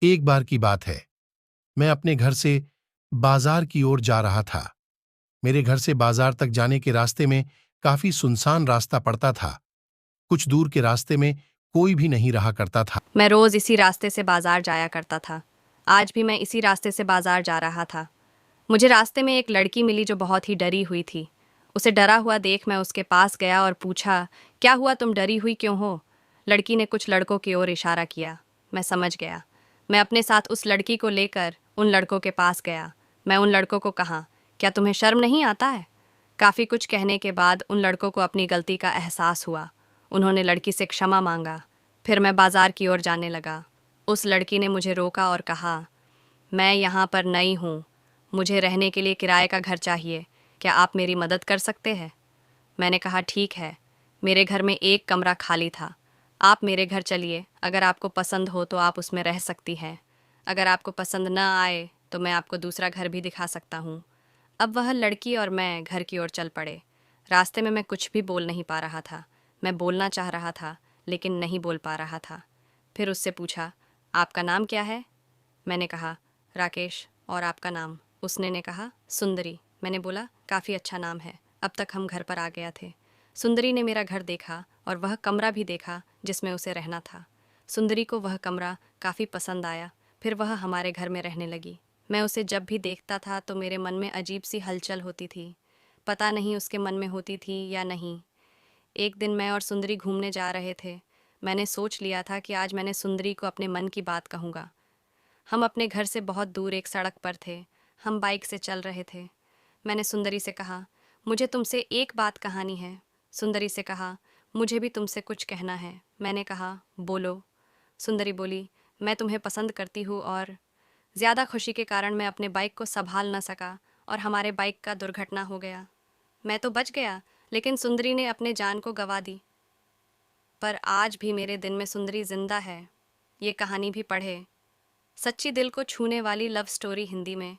एक बार की बात है, मैं अपने घर से बाजार की ओर जा रहा था। मेरे घर से बाजार तक जाने के रास्ते में काफी सुनसान रास्ता पड़ता था। कुछ दूर के रास्ते में कोई भी नहीं रहा करता था। मैं रोज इसी रास्ते से बाजार जाया करता था। आज भी मैं इसी रास्ते से बाजार जा रहा था। मुझे रास्ते में एक लड़की मिली जो बहुत ही डरी हुई थी। उसे डरा हुआ देख मैं उसके पास गया और पूछा, क्या हुआ, तुम डरी हुई क्यों हो? लड़की ने कुछ लड़कों की ओर इशारा किया। मैं समझ गया। मैं अपने साथ उस लड़की को लेकर उन लड़कों के पास गया। मैं उन लड़कों को कहा, क्या तुम्हें शर्म नहीं आता है? काफ़ी कुछ कहने के बाद उन लड़कों को अपनी गलती का एहसास हुआ। उन्होंने लड़की से क्षमा मांगा। फिर मैं बाजार की ओर जाने लगा। उस लड़की ने मुझे रोका और कहा, मैं यहाँ पर नई हूँ, मुझे रहने के लिए किराए का घर चाहिए, क्या आप मेरी मदद कर सकते हैं? मैंने कहा, ठीक है। मेरे घर में एक कमरा खाली था, आप मेरे घर चलिए, अगर आपको पसंद हो तो आप उसमें रह सकती हैं। अगर आपको पसंद न आए तो मैं आपको दूसरा घर भी दिखा सकता हूँ। अब वह लड़की और मैं घर की ओर चल पड़े। रास्ते में मैं कुछ भी बोल नहीं पा रहा था। मैं बोलना चाह रहा था लेकिन नहीं बोल पा रहा था। फिर उससे पूछा, आपका नाम क्या है? मैंने कहा, राकेश। और आपका नाम? उसने ने कहा, सुंदरी। मैंने बोला, काफ़ी अच्छा नाम है। अब तक हम घर पर आ गया थे। सुंदरी ने मेरा घर देखा और वह कमरा भी देखा जिसमें उसे रहना था। सुंदरी को वह कमरा काफ़ी पसंद आया। फिर वह हमारे घर में रहने लगी। मैं उसे जब भी देखता था तो मेरे मन में अजीब सी हलचल होती थी। पता नहीं उसके मन में होती थी या नहीं। एक दिन मैं और सुंदरी घूमने जा रहे थे। मैंने सोच लिया था कि आज मैंने सुंदरी को अपने मन की बात कहूँगा। हम अपने घर से बहुत दूर एक सड़क पर थे। हम बाइक से चल रहे थे। मैंने सुंदरी से कहा, मुझे तुमसे एक बात कहानी है। सुंदरी से कहा, मुझे भी तुमसे कुछ कहना है। मैंने कहा, बोलो। सुंदरी बोली, मैं तुम्हें पसंद करती हूँ और ज़्यादा खुशी के कारण मैं अपने बाइक को संभाल न सका और हमारे बाइक का दुर्घटना हो गया। मैं तो बच गया लेकिन सुंदरी ने अपने जान को गंवा दी। पर आज भी मेरे दिन में सुंदरी जिंदा है। ये कहानी भी पढ़े। सच्ची दिल को छूने वाली लव स्टोरी हिंदी में।